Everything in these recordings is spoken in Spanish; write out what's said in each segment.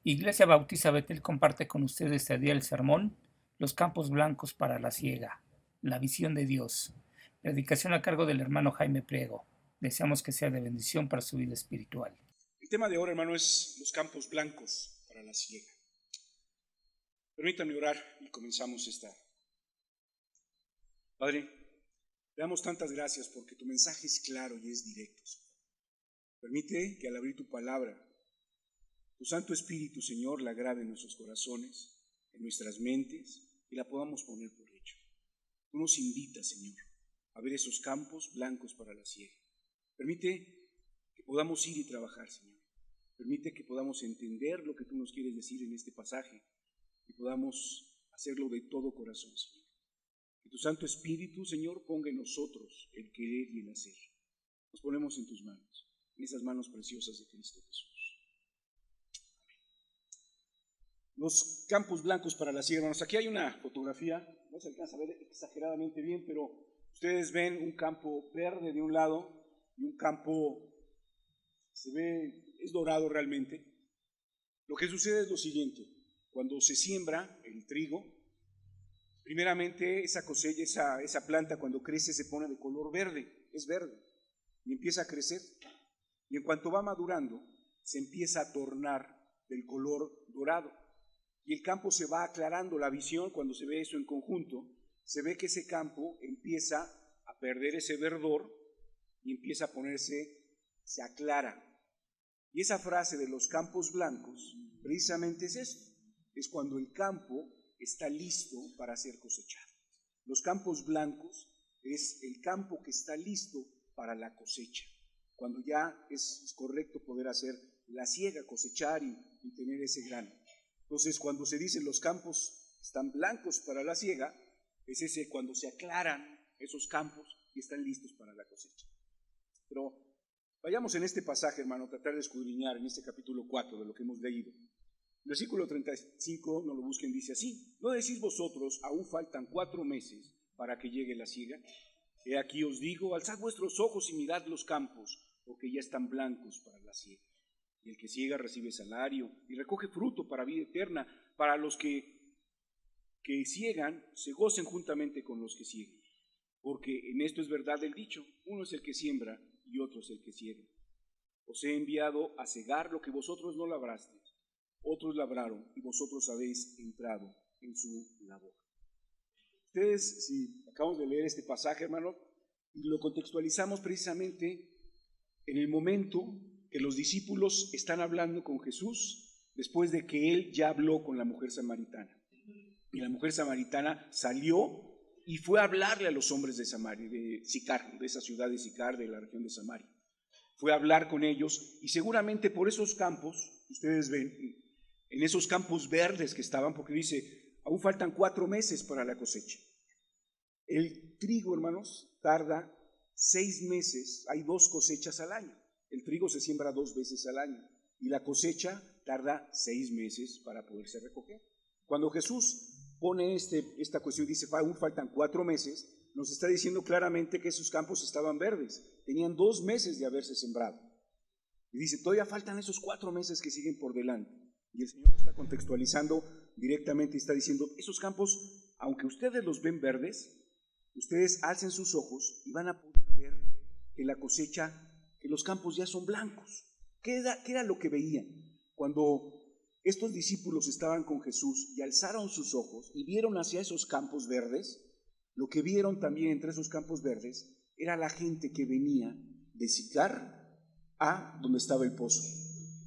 Iglesia Bautista Betel comparte con ustedes este día el sermón Los campos blancos para la siega, la visión de Dios. Predicación a cargo del hermano Jaime Priego. Deseamos que sea de bendición para su vida espiritual. El tema de ahora, hermano, es los campos blancos para la siega. Permítanme orar y comenzamos esta. Padre, te damos tantas gracias porque tu mensaje es claro y es directo, Señor. Permite que al abrir tu palabra, tu Santo Espíritu, Señor, la grabe en nuestros corazones, en nuestras mentes, y la podamos poner por hecho. Tú nos invitas, Señor, a ver esos campos blancos para la siega. Permite que podamos ir y trabajar, Señor. Permite que podamos entender lo que tú nos quieres decir en este pasaje y podamos hacerlo de todo corazón, Señor. Que tu Santo Espíritu, Señor, ponga en nosotros el querer y el hacer. Nos ponemos en tus manos, en esas manos preciosas de Cristo Jesús. Los campos blancos para la siega, hermanos. Aquí hay una fotografía, no se alcanza a ver exageradamente bien, pero ustedes ven un campo verde de un lado y un campo, se ve, es dorado realmente. Lo que sucede es lo siguiente: cuando se siembra el trigo, primeramente esa cosecha, esa planta cuando crece se pone de color verde, es verde, y empieza a crecer. Y en cuanto va madurando, se empieza a tornar del color dorado. Y el campo se va aclarando, la visión cuando se ve eso en conjunto, se ve que ese campo empieza a perder ese verdor y empieza a ponerse, se aclara. Y esa frase de los campos blancos, precisamente es esto, es cuando el campo está listo para ser cosechado. Los campos blancos es el campo que está listo para la cosecha, cuando ya es correcto poder hacer la siega, cosechar y tener ese grano. Entonces, cuando se dice los campos están blancos para la siega, es ese cuando se aclaran esos campos y están listos para la cosecha. Pero vayamos en este pasaje, hermano, tratar de escudriñar en este capítulo 4 de lo que hemos leído. Versículo 35, no lo busquen, dice así: ¿No decís vosotros, aún faltan 4 meses para que llegue la siega? He aquí os digo, alzad vuestros ojos y mirad los campos, porque ya están blancos para la siega. Y el que siega recibe salario y recoge fruto para vida eterna, para los que siegan se gocen juntamente con los que siegan. Porque en esto es verdad el dicho: uno es el que siembra y otro es el que siega. Os he enviado a segar lo que vosotros no labrasteis. Otros labraron y vosotros habéis entrado en su labor. Ustedes, si acabamos de leer este pasaje, hermano, y lo contextualizamos precisamente en el momento que los discípulos están hablando con Jesús después de que él ya habló con la mujer samaritana. Y la mujer samaritana salió y fue a hablarle a los hombres de Samaria, de Sicar, de esa ciudad de Sicar, de la región de Samaria. Fue a hablar con ellos y seguramente por esos campos, ustedes ven, en esos campos verdes que estaban, porque dice, aún faltan 4 meses para la cosecha. El trigo, hermanos, tarda 6 meses, hay 2 cosechas al año. El trigo se siembra 2 veces al año y la cosecha tarda 6 meses para poderse recoger. Cuando Jesús pone esta cuestión, dice, aún faltan 4 meses, nos está diciendo claramente que esos campos estaban verdes, tenían 2 meses de haberse sembrado. Y dice, todavía faltan esos 4 meses que siguen por delante. Y el Señor está contextualizando directamente y está diciendo, esos campos, aunque ustedes los ven verdes, ustedes alcen sus ojos y van a poder ver que la cosecha, que los campos ya son blancos. ¿Qué era lo que veían? Cuando estos discípulos estaban con Jesús y alzaron sus ojos y vieron hacia esos campos verdes, lo que vieron también entre esos campos verdes era la gente que venía de Sicar a donde estaba el pozo.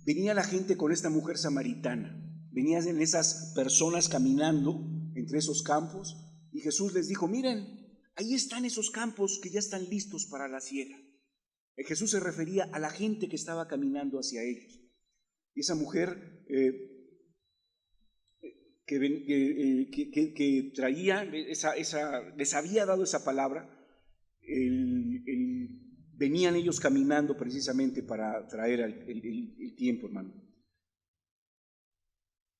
Venía la gente con esta mujer samaritana, venían esas personas caminando entre esos campos y Jesús les dijo, miren, ahí están esos campos que ya están listos para la siega. Jesús se refería a la gente que estaba caminando hacia ellos. Y esa mujer que traía, les había dado esa palabra, venían ellos caminando precisamente para traer el tiempo, hermano.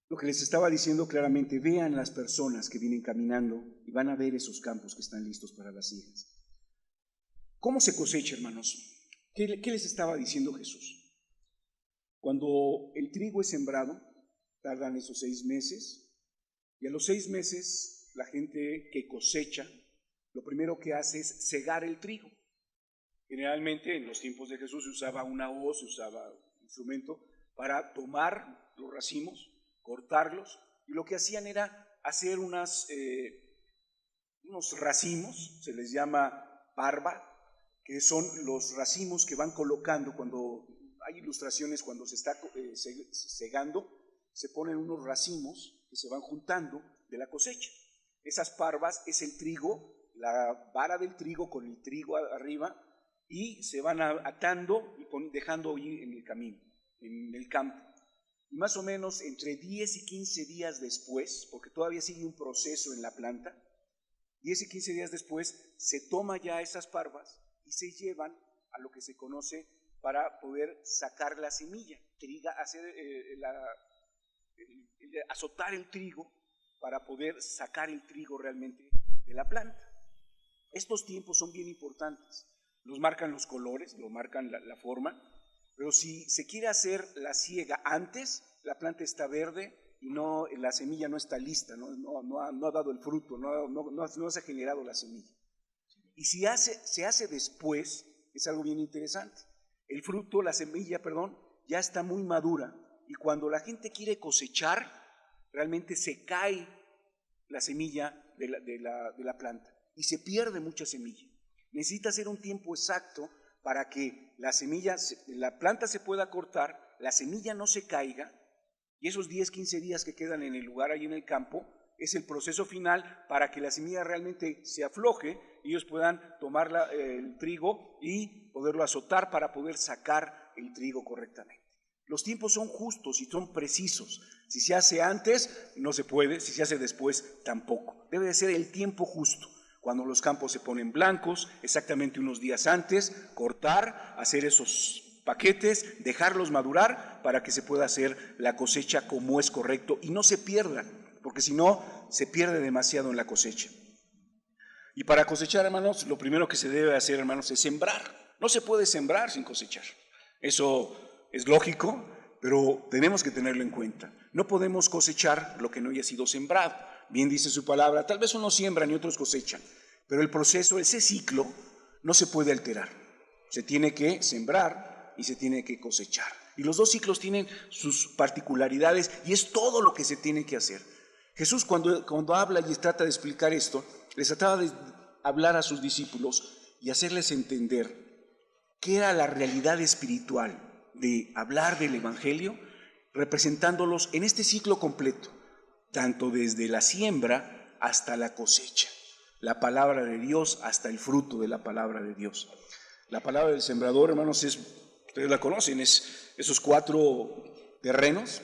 Lo que les estaba diciendo claramente, vean las personas que vienen caminando y van a ver esos campos que están listos para las siegas. ¿Cómo se cosecha, hermanos? ¿Qué les estaba diciendo Jesús? Cuando el trigo es sembrado, tardan esos 6 meses, y a los 6 meses la gente que cosecha, lo primero que hace es cegar el trigo. Generalmente en los tiempos de Jesús se usaba una hoz, se usaba un instrumento para tomar los racimos, cortarlos, y lo que hacían era hacer unos racimos, se les llama parva, que son los racimos que van colocando cuando hay ilustraciones, cuando se está segando, se ponen unos racimos que se van juntando de la cosecha. Esas parvas es el trigo, la vara del trigo con el trigo arriba, y se van atando y dejando ir en el camino, en el campo. Y más o menos entre 10 y 15 días después, porque todavía sigue un proceso en la planta, 10 y 15 días después se toma ya esas parvas y se llevan a lo que se conoce para poder sacar la semilla, azotar el trigo para poder sacar el trigo realmente de la planta. Estos tiempos son bien importantes, los marcan los colores, lo marcan la forma, pero si se quiere hacer la siega antes, la planta está verde y la semilla no está lista, no ha dado el fruto, no se ha generado la semilla. Y si se hace después, es algo bien interesante. El fruto, la semilla, ya está muy madura, y cuando la gente quiere cosechar, realmente se cae la semilla de la planta y se pierde mucha semilla. Necesita ser un tiempo exacto para que la planta se pueda cortar, la semilla no se caiga, y esos 10, 15 días que quedan en el lugar ahí en el campo es el proceso final para que la semilla realmente se afloje y ellos puedan tomar el trigo y poderlo azotar para poder sacar el trigo correctamente. Los tiempos son justos y son precisos. Si se hace antes, no se puede; si se hace después, tampoco. Debe de ser el tiempo justo. Cuando los campos se ponen blancos, exactamente unos días antes, cortar, hacer esos paquetes, dejarlos madurar para que se pueda hacer la cosecha como es correcto y no se pierda, porque si no, se pierde demasiado en la cosecha. Y para cosechar, hermanos, lo primero que se debe hacer, hermanos, es sembrar. No se puede sembrar sin cosechar. Eso es lógico, pero tenemos que tenerlo en cuenta. No podemos cosechar lo que no haya sido sembrado. Bien dice su palabra, tal vez unos siembran y otros cosechan, pero el proceso, ese ciclo, no se puede alterar. Se tiene que sembrar y se tiene que cosechar. Y los dos ciclos tienen sus particularidades y es todo lo que se tiene que hacer. Jesús cuando habla y trata de explicar esto, les trataba de hablar a sus discípulos y hacerles entender qué era la realidad espiritual de hablar del Evangelio, representándolos en este ciclo completo, tanto desde la siembra hasta la cosecha, la palabra de Dios hasta el fruto de la palabra de Dios. La palabra del sembrador, hermanos, ustedes la conocen, es esos 4 terrenos,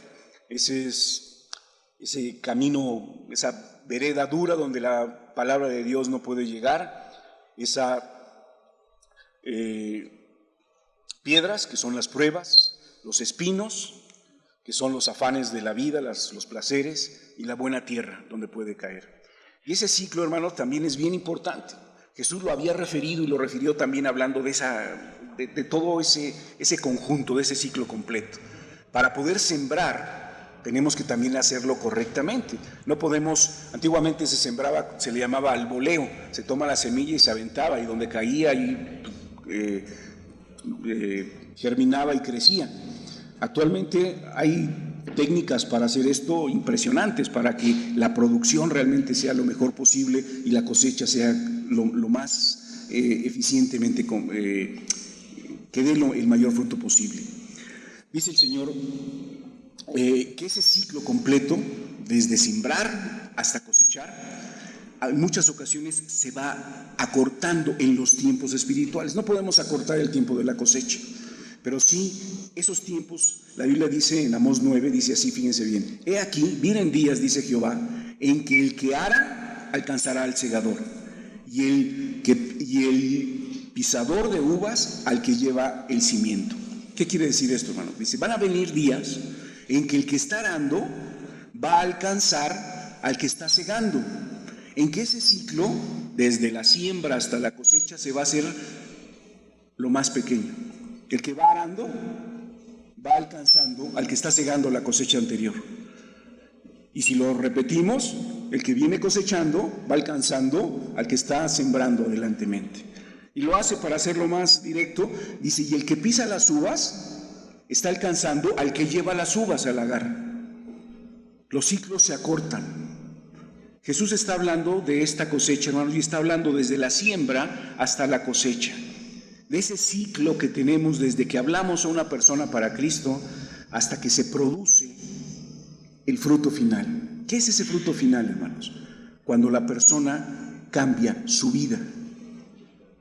ese camino, esa vereda dura donde la palabra de Dios no puede llegar, piedras que son las pruebas, los espinos que son los afanes de la vida, los placeres, y la buena tierra donde puede caer. Y ese ciclo, hermanos, también es bien importante. Jesús lo había referido y lo refirió también hablando de todo ese conjunto, de ese ciclo completo. Para poder sembrar, tenemos que también hacerlo correctamente. No podemos, antiguamente se le llamaba al voleo, se toma la semilla y se aventaba, y donde caía y germinaba y crecía. Actualmente hay técnicas para hacer esto impresionantes, para que la producción realmente sea lo mejor posible y la cosecha sea lo más eficientemente, que dé el mayor fruto posible. Dice el Señor que ese ciclo completo, desde sembrar hasta cosechar, en muchas ocasiones se va acortando en los tiempos espirituales. No podemos acortar el tiempo de la cosecha, pero sí esos tiempos. La Biblia dice en Amós 9, dice así, fíjense bien: he aquí, vienen días, dice Jehová, en que el que ara alcanzará al segador, y el pisador de uvas al que lleva el cimiento. ¿Qué quiere decir esto, hermano? Dice, van a venir días en que el que está arando va a alcanzar al que está segando, en que ese ciclo, desde la siembra hasta la cosecha, se va a hacer lo más pequeño. El que va arando va alcanzando al que está segando la cosecha anterior. Y si lo repetimos, el que viene cosechando va alcanzando al que está sembrando adelantemente. Y lo hace para hacerlo más directo, dice, y el que pisa las uvas está alcanzando al que lleva las uvas al lagar. Los ciclos se acortan. Jesús está hablando de esta cosecha, hermanos, y está hablando desde la siembra hasta la cosecha. De ese ciclo que tenemos desde que hablamos a una persona para Cristo hasta que se produce el fruto final. ¿Qué es ese fruto final, hermanos? Cuando la persona cambia su vida.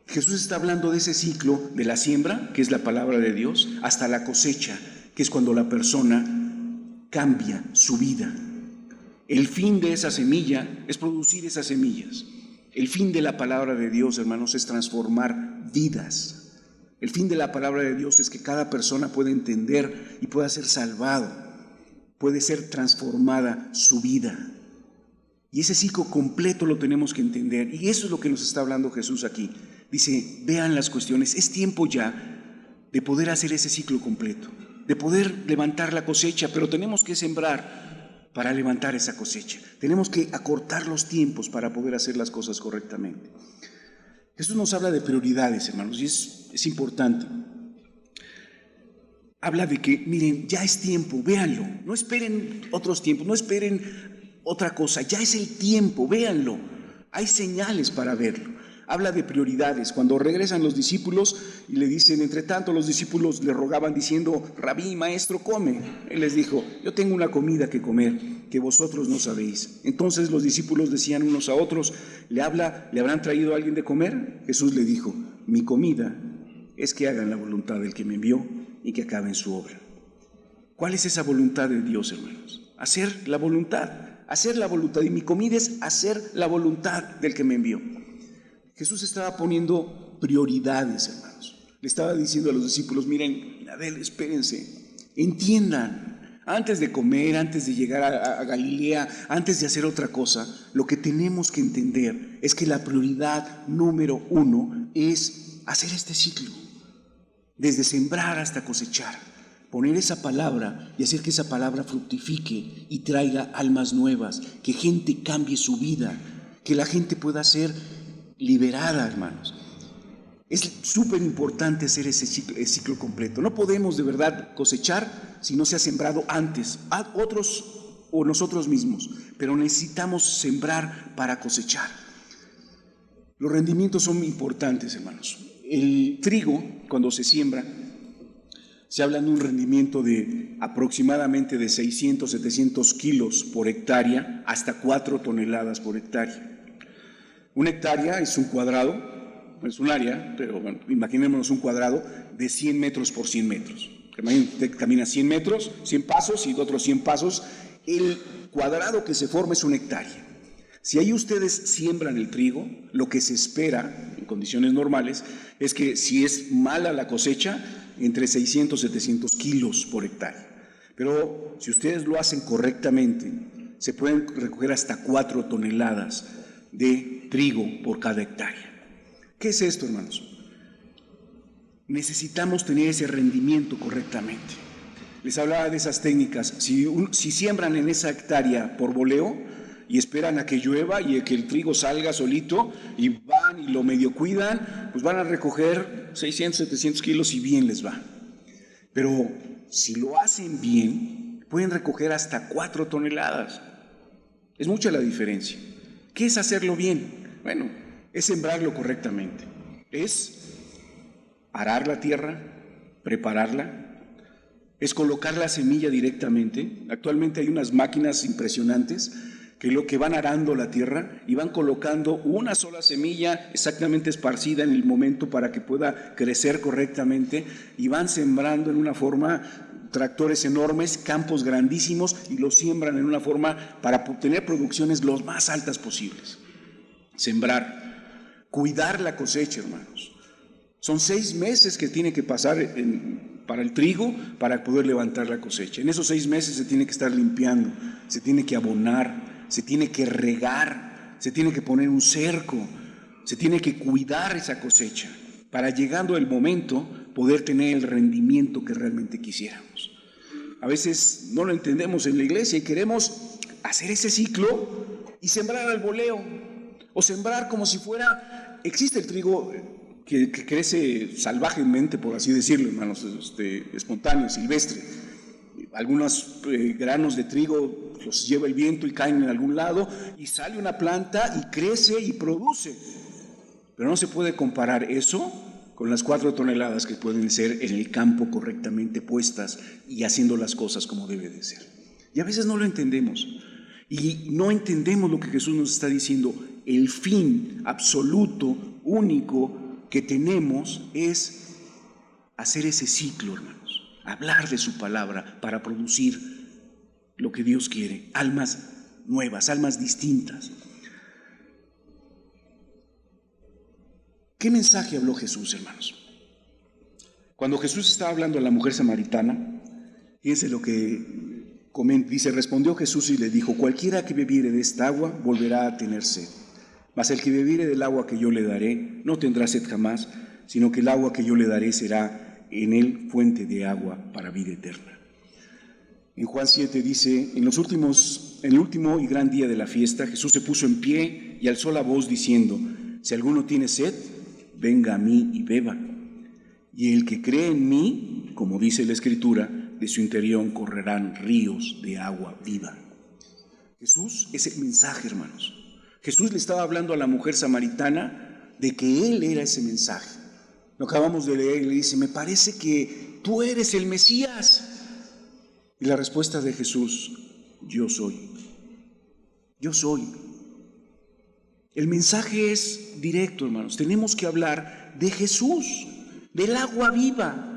Jesús está hablando de ese ciclo de la siembra, que es la palabra de Dios, hasta la cosecha, que es cuando la persona cambia su vida. El fin de esa semilla es producir esas semillas. El fin de la palabra de Dios, hermanos, es transformar vidas. El fin de la palabra de Dios es que cada persona pueda entender y pueda ser salvado, puede ser transformada su vida. Y ese ciclo completo lo tenemos que entender, y eso es lo que nos está hablando Jesús aquí. Dice, vean las cuestiones, es tiempo ya de poder hacer ese ciclo completo, de poder levantar la cosecha, pero tenemos que sembrar para levantar esa cosecha. Tenemos que acortar los tiempos para poder hacer las cosas correctamente. Jesús nos habla de prioridades, hermanos, y es importante. Habla de que, miren, ya es tiempo, véanlo, no esperen otros tiempos, no esperen otra cosa, ya es el tiempo, véanlo, hay señales para verlo. Habla de prioridades. Cuando regresan los discípulos y le dicen, entre tanto los discípulos le rogaban diciendo, Rabí, maestro, come. Él les dijo, yo tengo una comida que comer que vosotros no sabéis. Entonces los discípulos decían unos a otros, ¿le habrán traído a alguien de comer? Jesús le dijo, mi comida es que hagan la voluntad del que me envió y que acaben su obra. ¿Cuál es esa voluntad de Dios, hermanos? Hacer la voluntad, y mi comida es hacer la voluntad del que me envió. Jesús estaba poniendo prioridades, hermanos. Le estaba diciendo a los discípulos, miren, espérense, entiendan, antes de comer, antes de llegar a Galilea, antes de hacer otra cosa, lo que tenemos que entender es que la prioridad número 1 es hacer este ciclo, desde sembrar hasta cosechar, poner esa palabra y hacer que esa palabra fructifique y traiga almas nuevas, que gente cambie su vida, que la gente pueda ser liberada, hermanos. Es súper importante hacer ese ciclo completo. No podemos de verdad cosechar si no se ha sembrado antes, a otros o nosotros mismos, pero necesitamos sembrar para cosechar. Los rendimientos son importantes, hermanos. El trigo, cuando se siembra, se habla de un rendimiento de aproximadamente de 600, 700 kilos por hectárea, hasta 4 toneladas por hectárea. Una hectárea es un cuadrado, es un área, pero bueno, imaginémonos un cuadrado de 100 metros por 100 metros. Usted camina 100 metros, 100 pasos y otros 100 pasos. El cuadrado que se forma es una hectárea. Si ahí ustedes siembran el trigo, lo que se espera en condiciones normales es que si es mala la cosecha, entre 600 y 700 kilos por hectárea. Pero si ustedes lo hacen correctamente, se pueden recoger hasta 4 toneladas de trigo por cada hectárea. ¿Qué es esto, hermanos? Necesitamos tener ese rendimiento correctamente. Les hablaba de esas técnicas. Si siembran en esa hectárea por voleo y esperan a que llueva y que el trigo salga solito y van y lo medio cuidan, pues van a recoger 600, 700 kilos y bien les va. Pero si lo hacen bien, pueden recoger hasta 4 toneladas. Es mucha la diferencia. ¿Qué es hacerlo bien? Bueno, es sembrarlo correctamente. Es arar la tierra, prepararla, es colocar la semilla directamente. Actualmente hay unas máquinas impresionantes que van arando la tierra y van colocando una sola semilla exactamente esparcida en el momento para que pueda crecer correctamente, y van sembrando en una forma, tractores enormes, campos grandísimos, y los siembran en una forma para obtener producciones lo más altas posibles. Sembrar, cuidar la cosecha, hermanos. Son 6 meses que tiene que pasar para el trigo para poder levantar la cosecha. En esos 6 meses se tiene que estar limpiando, se tiene que abonar, se tiene que regar, se tiene que poner un cerco, se tiene que cuidar esa cosecha para, llegando el momento, poder tener el rendimiento que realmente quisiéramos. A veces no lo entendemos en la iglesia y queremos hacer ese ciclo y sembrar al voleo, o sembrar como si fuera, existe el trigo que crece salvajemente, por así decirlo, hermanos, espontáneo, silvestre. Algunos granos de trigo los lleva el viento y caen en algún lado y sale una planta y crece y produce. Pero no se puede comparar eso con las 4 toneladas que pueden ser en el campo correctamente puestas y haciendo las cosas como debe de ser. Y a veces no lo entendemos. Y no entendemos lo que Jesús nos está diciendo. El fin absoluto, único que tenemos es hacer ese ciclo, hermanos. Hablar de su palabra para producir lo que Dios quiere. Almas nuevas, almas distintas. ¿Qué mensaje habló Jesús, hermanos? Cuando Jesús estaba hablando a la mujer samaritana, fíjense lo que comenta, dice, respondió Jesús y le dijo, cualquiera que bebiere de esta agua volverá a tener sed, mas el que bebiere del agua que yo le daré no tendrá sed jamás, sino que el agua que yo le daré será en él fuente de agua para vida eterna. En Juan 7 dice, en el último y gran día de la fiesta, Jesús se puso en pie y alzó la voz diciendo, si alguno tiene sed, venga a mí y beba. Y el que cree en mí, como dice la Escritura, de su interior correrán ríos de agua viva. Jesús es el mensaje, hermanos. Jesús le estaba hablando a la mujer samaritana de que Él era ese mensaje. Lo acabamos de leer y le dice, me parece que tú eres el Mesías. Y la respuesta de Jesús, yo soy. Yo soy. El mensaje es directo, hermanos. Tenemos que hablar de Jesús, del agua viva.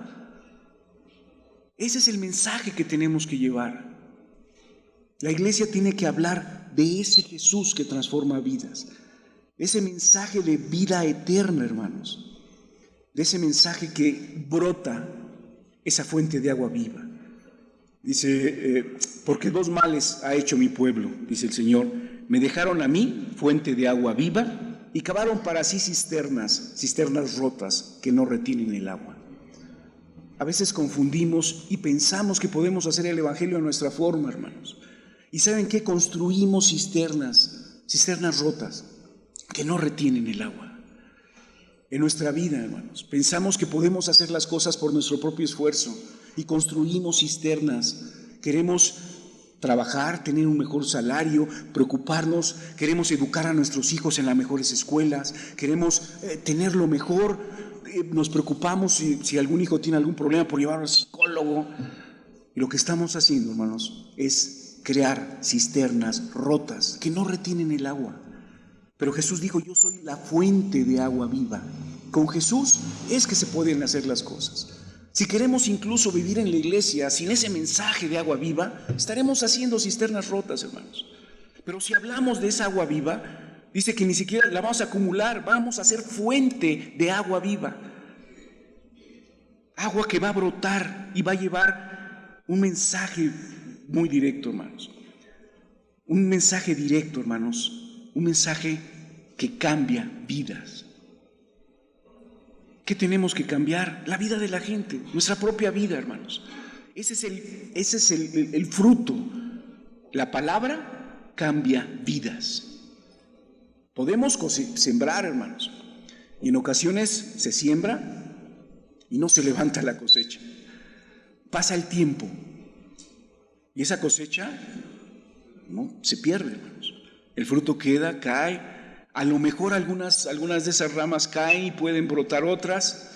Ese es el mensaje que tenemos que llevar. La iglesia tiene que hablar de ese Jesús que transforma vidas. Ese mensaje de vida eterna, hermanos. De ese mensaje que brota esa fuente de agua viva. Dice, porque 2 males ha hecho mi pueblo, dice el Señor. Me dejaron a mí, fuente de agua viva, y cavaron para sí cisternas rotas que no retienen el agua. A veces confundimos y pensamos que podemos hacer el evangelio a nuestra forma, hermanos. ¿Y saben qué? Construimos cisternas rotas que no retienen el agua. En nuestra vida, hermanos, pensamos que podemos hacer las cosas por nuestro propio esfuerzo y construimos cisternas. Queremos trabajar, tener un mejor salario, preocuparnos, queremos educar a nuestros hijos en las mejores escuelas, queremos tener lo mejor, nos preocupamos si algún hijo tiene algún problema por llevarlo al psicólogo. Y lo que estamos haciendo, hermanos, es crear cisternas rotas que no retienen el agua. Pero Jesús dijo, yo soy la fuente de agua viva. Con Jesús es que se pueden hacer las cosas. Si queremos incluso vivir en la iglesia sin ese mensaje de agua viva, estaremos haciendo cisternas rotas, hermanos. Pero si hablamos de esa agua viva, dice que ni siquiera la vamos a acumular, vamos a ser fuente de agua viva. Agua que va a brotar y va a llevar un mensaje muy directo, hermanos. Un mensaje directo, hermanos. Un mensaje que cambia vidas. ¿Qué tenemos que cambiar? La vida de la gente, nuestra propia vida, hermanos. Ese es el fruto. La palabra cambia vidas. Podemos sembrar, hermanos, y en ocasiones se siembra y no se levanta la cosecha. Pasa el tiempo y esa cosecha no se pierde, hermanos. El fruto queda, cae. A lo mejor algunas de esas ramas caen y pueden brotar otras,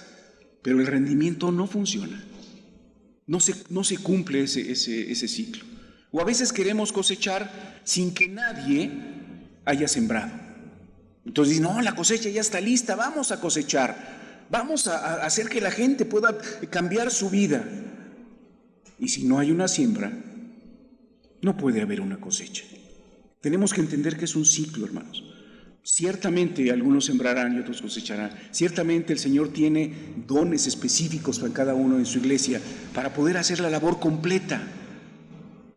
pero el rendimiento no funciona. No se cumple ese ciclo. O a veces queremos cosechar sin que nadie haya sembrado. Entonces, no, la cosecha ya está lista, vamos a cosechar. Vamos a hacer que la gente pueda cambiar su vida. Y si no hay una siembra, no puede haber una cosecha. Tenemos que entender que es un ciclo, hermanos. Ciertamente algunos sembrarán y otros cosecharán. Ciertamente el Señor tiene dones específicos para cada uno en su iglesia para poder hacer la labor completa.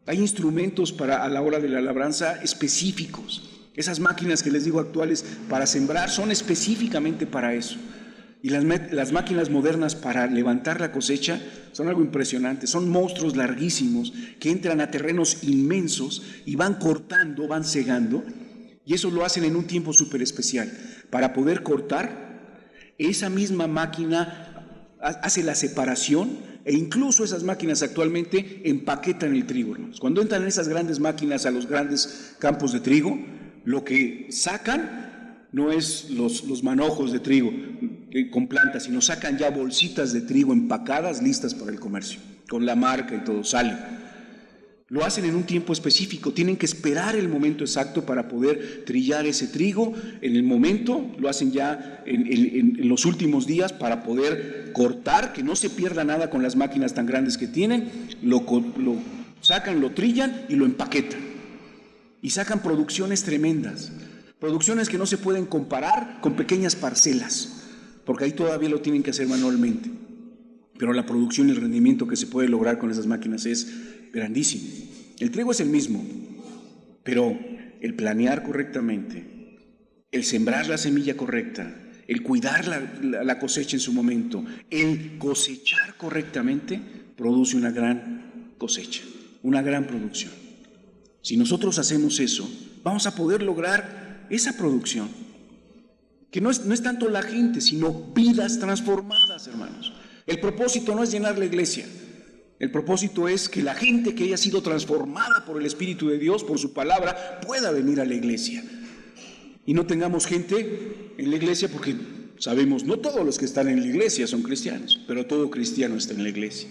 Hay instrumentos a la hora de la labranza específicos. Esas máquinas que les digo actuales para sembrar son específicamente para eso. Y las máquinas modernas para levantar la cosecha son algo impresionante. Son monstruos larguísimos que entran a terrenos inmensos y van cortando, van segando. Y eso lo hacen en un tiempo súper especial. Para poder cortar, esa misma máquina hace la separación e incluso esas máquinas actualmente empaquetan el trigo, hermanos. Cuando entran esas grandes máquinas a los grandes campos de trigo, lo que sacan no es los manojos de trigo con plantas, sino sacan ya bolsitas de trigo empacadas, listas para el comercio, con la marca y todo, sale. Lo hacen en un tiempo específico, tienen que esperar el momento exacto para poder trillar ese trigo. En el momento, lo hacen ya en los últimos días para poder cortar, que no se pierda nada con las máquinas tan grandes que tienen, lo sacan, lo trillan y lo empaquetan. Y sacan producciones tremendas, producciones que no se pueden comparar con pequeñas parcelas, porque ahí todavía lo tienen que hacer manualmente. Pero la producción y el rendimiento que se puede lograr con esas máquinas es grandísimo. El trigo es el mismo, pero el planear correctamente, el sembrar la semilla correcta, el cuidar la cosecha en su momento, el cosechar correctamente, produce una gran cosecha, una gran producción. Si nosotros hacemos eso, vamos a poder lograr esa producción, que no es tanto la gente, sino vidas transformadas, hermanos. El propósito no es llenar la iglesia. El propósito es que la gente que haya sido transformada por el Espíritu de Dios, por su palabra, pueda venir a la iglesia. Y no tengamos gente en la iglesia porque sabemos, no todos los que están en la iglesia son cristianos, pero todo cristiano está en la iglesia.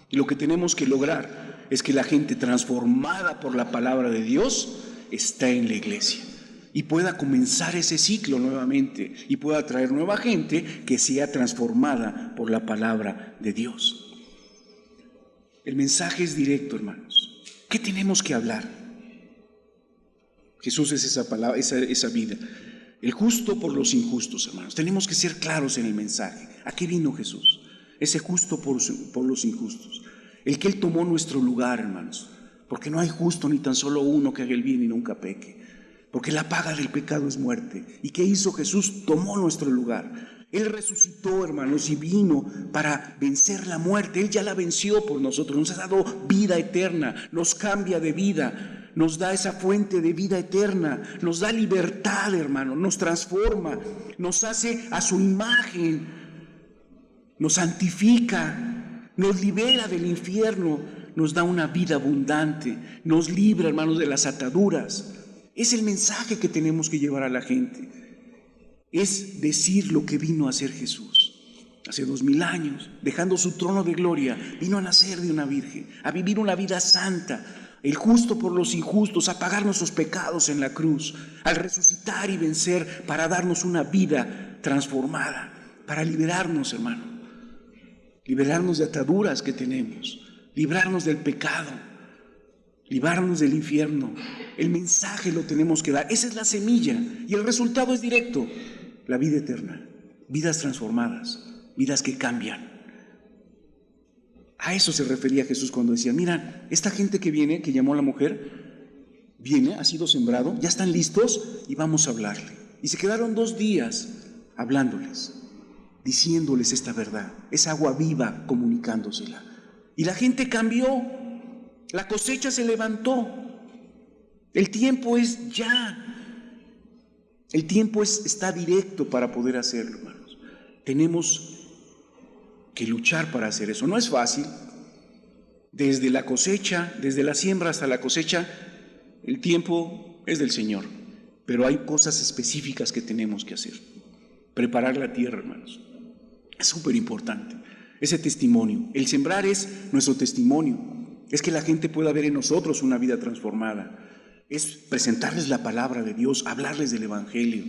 Y lo que tenemos que lograr es que la gente transformada por la palabra de Dios está en la iglesia y pueda comenzar ese ciclo nuevamente y pueda traer nueva gente que sea transformada por la palabra de Dios. El mensaje es directo, hermanos. ¿Qué tenemos que hablar? Jesús es esa palabra, esa vida. El justo por los injustos, hermanos. Tenemos que ser claros en el mensaje. ¿A qué vino Jesús? Ese justo por los injustos. El que Él tomó nuestro lugar, hermanos. Porque no hay justo ni tan solo uno que haga el bien y nunca peque. Porque la paga del pecado es muerte. ¿Y qué hizo Jesús? Tomó nuestro lugar. Él resucitó, hermanos, y vino para vencer la muerte. Él ya la venció por nosotros. Nos ha dado vida eterna. Nos cambia de vida. Nos da esa fuente de vida eterna. Nos da libertad, hermano. Nos transforma. Nos hace a su imagen. Nos santifica. Nos libera del infierno. Nos da una vida abundante. Nos libra, hermanos, de las ataduras. Es el mensaje que tenemos que llevar a la gente. Es decir lo que vino a hacer Jesús. Hace 2000 años, dejando su trono de gloria, vino a nacer de una virgen, a vivir una vida santa, el justo por los injustos, a pagar nuestros pecados en la cruz, al resucitar y vencer para darnos una vida transformada, para liberarnos, hermano, liberarnos de ataduras que tenemos, librarnos del pecado, librarnos del infierno. El mensaje lo tenemos que dar. Esa es la semilla y el resultado es directo. La vida eterna, vidas transformadas, vidas que cambian. A eso se refería Jesús cuando decía, mira, esta gente que viene, que llamó a la mujer, viene, ha sido sembrado, ya están listos y vamos a hablarle. Y se quedaron 2 días hablándoles, diciéndoles esta verdad, esa agua viva comunicándosela. Y la gente cambió, la cosecha se levantó. El tiempo es ya. El tiempo está directo para poder hacerlo, hermanos. Tenemos que luchar para hacer eso. No es fácil. Desde la cosecha, desde la siembra hasta la cosecha, el tiempo es del Señor. Pero hay cosas específicas que tenemos que hacer. Preparar la tierra, hermanos. Es súper importante. Ese testimonio. El sembrar es nuestro testimonio. Es que la gente pueda ver en nosotros una vida transformada. Es presentarles la palabra de Dios, hablarles del Evangelio,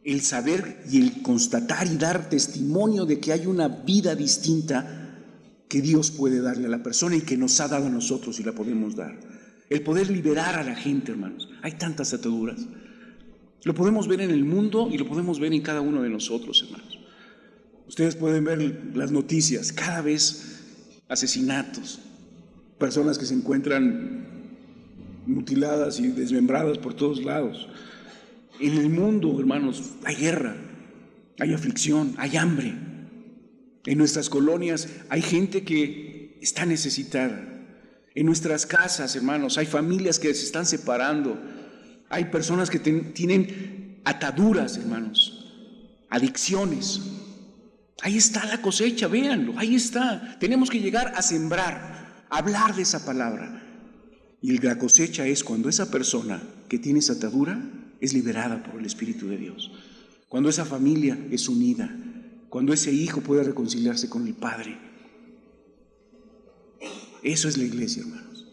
el saber y el constatar y dar testimonio de que hay una vida distinta que Dios puede darle a la persona y que nos ha dado a nosotros y la podemos dar. El poder liberar a la gente, hermanos. Hay tantas ataduras. Lo podemos ver en el mundo y lo podemos ver en cada uno de nosotros, hermanos. Ustedes pueden ver las noticias, cada vez asesinatos, personas que se encuentran mutiladas y desmembradas por todos lados. En el mundo, hermanos, hay guerra. hay aflicción, hay hambre. En nuestras colonias hay gente que está necesitada. En nuestras casas, hermanos, hay familias que se están separando. Hay personas que tienen ataduras, hermanos, adicciones. Ahí está la cosecha, véanlo, ahí está. Tenemos que llegar a sembrar, a hablar de esa palabra. Y la cosecha es cuando esa persona que tiene esa atadura es liberada por el Espíritu de Dios. Cuando esa familia es unida, cuando ese hijo puede reconciliarse con el Padre. Eso es la iglesia, hermanos,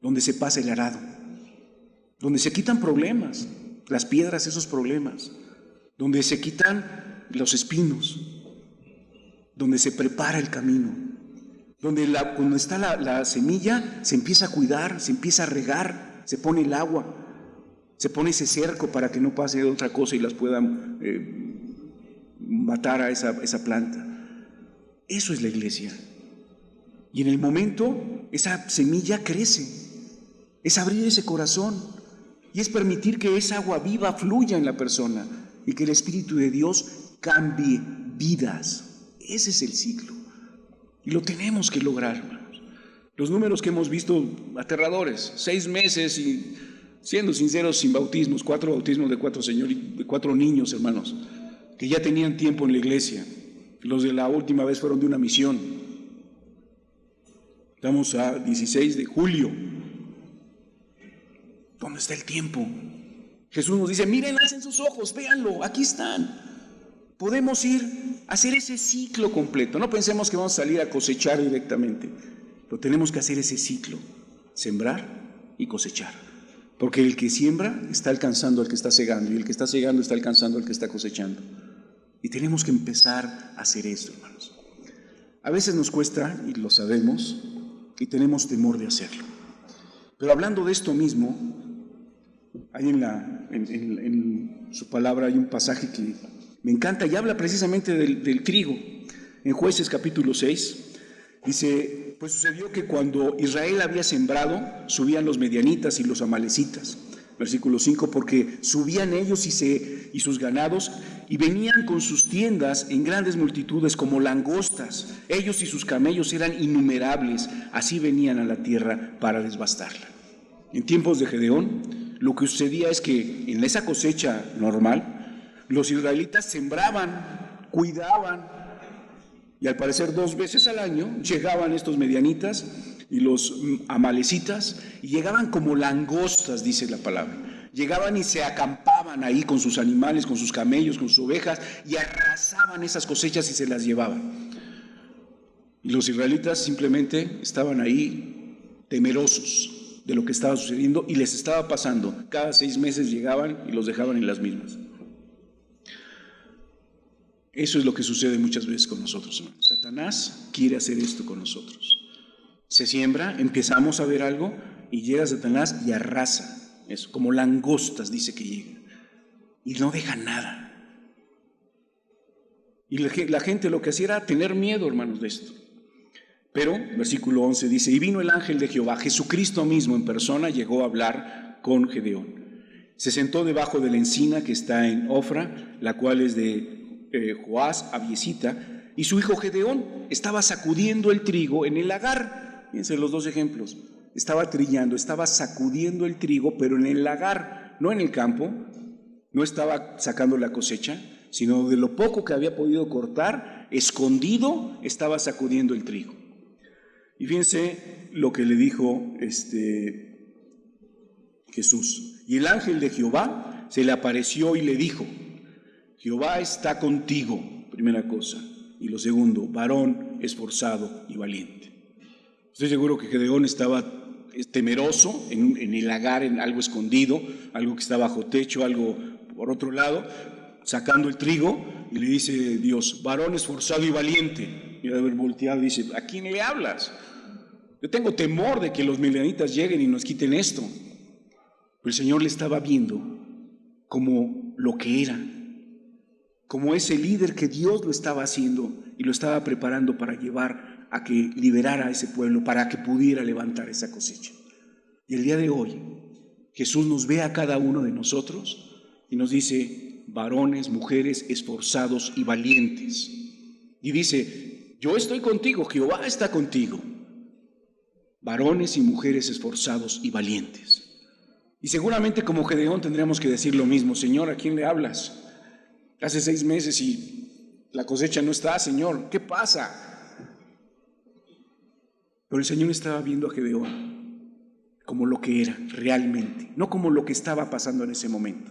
donde se pasa el arado, donde se quitan problemas, las piedras, esos problemas, donde se quitan los espinos, donde se prepara el camino, donde cuando está la semilla se empieza a cuidar, se empieza a regar, se pone el agua, se pone ese cerco para que no pase otra cosa y las puedan matar a esa planta. Eso es la iglesia. Y en el momento esa semilla crece, es abrir ese corazón y es permitir que esa agua viva fluya en la persona y que el Espíritu de Dios cambie vidas. Ese es el ciclo y lo tenemos que lograr, hermanos. Los números que hemos visto aterradores, 6 meses y, siendo sinceros, sin bautismos, 4 bautismos de 4 niños, hermanos, que ya tenían tiempo en la iglesia. Los de la última vez fueron de una misión. Estamos a 16 de julio. ¿Dónde está el tiempo? Jesús nos dice, miren, alcen sus ojos, véanlo, aquí están. Podemos ir a hacer ese ciclo completo. No pensemos que vamos a salir a cosechar directamente, pero tenemos que hacer ese ciclo, sembrar y cosechar. Porque el que siembra está alcanzando al que está segando, y el que está segando está alcanzando al que está cosechando. Y tenemos que empezar a hacer esto, hermanos. A veces nos cuesta, y lo sabemos, y tenemos temor de hacerlo. Pero hablando de esto mismo, hay en su palabra hay un pasaje que me encanta y habla precisamente del trigo. En Jueces capítulo 6 dice, pues sucedió que cuando Israel había sembrado, subían los medianitas y los amalecitas. Versículo 5, porque subían ellos y sus ganados y venían con sus tiendas en grandes multitudes como langostas. Ellos y sus camellos eran innumerables, así venían a la tierra para devastarla. En tiempos de Gedeón, lo que sucedía es que en esa cosecha normal, los israelitas sembraban, cuidaban, y al parecer 2 veces al año llegaban estos medianitas y los amalecitas, y llegaban como langostas, dice la palabra. Llegaban y se acampaban ahí con sus animales, con sus camellos, con sus ovejas, y arrasaban esas cosechas y se las llevaban. Y los israelitas simplemente estaban ahí temerosos de lo que estaba sucediendo y les estaba pasando. Cada 6 meses llegaban y los dejaban en las mismas. Eso es lo que sucede muchas veces con nosotros, hermanos. Satanás quiere hacer esto con nosotros. Se siembra, empezamos a ver algo y llega Satanás y arrasa. Eso, como langostas dice que llega. Y no deja nada. Y la gente lo que hacía era tener miedo, hermanos, de esto. Pero, versículo 11 dice, y vino el ángel de Jehová, Jesucristo mismo en persona, llegó a hablar con Gedeón. Se sentó debajo de la encina que está en Ofra, la cual es de Joás, Abiesita, y su hijo Gedeón estaba sacudiendo el trigo en el lagar. Fíjense los 2 ejemplos. Estaba trillando, estaba sacudiendo el trigo, pero en el lagar, no en el campo. No estaba sacando la cosecha, sino de lo poco que había podido cortar, escondido, estaba sacudiendo el trigo. Y fíjense lo que le dijo Jesús. Y el ángel de Jehová se le apareció y le dijo, Jehová está contigo, primera cosa. Y lo segundo, varón esforzado y valiente. Estoy seguro que Gedeón estaba temeroso en el lagar, en algo escondido, algo que está bajo techo, algo por otro lado, sacando el trigo, y le dice Dios, varón esforzado y valiente. Y de haber volteado dice, ¿a quién le hablas? Yo tengo temor de que los midianitas lleguen y nos quiten esto. Pero el Señor le estaba viendo como lo que era, como ese líder que Dios lo estaba haciendo y lo estaba preparando para llevar a que liberara a ese pueblo, para que pudiera levantar esa cosecha. Y el día de hoy, Jesús nos ve a cada uno de nosotros y nos dice, varones, mujeres esforzados y valientes. Y dice, yo estoy contigo, Jehová está contigo. Varones y mujeres esforzados y valientes. Y seguramente como Gedeón tendríamos que decir lo mismo. Señor, ¿a quién le hablas? Hace 6 meses y la cosecha no está, Señor. ¿Qué pasa? Pero el Señor estaba viendo a Gedeón como lo que era realmente, no como lo que estaba pasando en ese momento.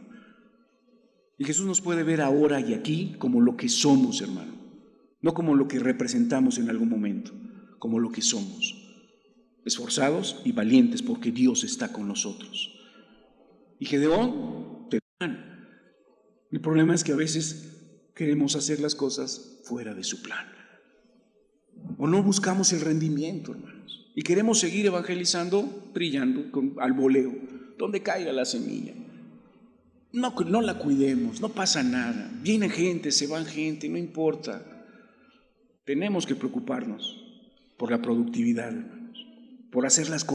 Y Jesús nos puede ver ahora y aquí como lo que somos, hermano. No como lo que representamos en algún momento, como lo que somos. Esforzados y valientes porque Dios está con nosotros. Y Gedeón, el problema es que a veces queremos hacer las cosas fuera de su plan. O no buscamos el rendimiento, hermanos. Y queremos seguir evangelizando, brillando al voleo, donde caiga la semilla. No la cuidemos, no pasa nada. Viene gente, se van gente, no importa. Tenemos que preocuparnos por la productividad, hermanos, por hacer las cosas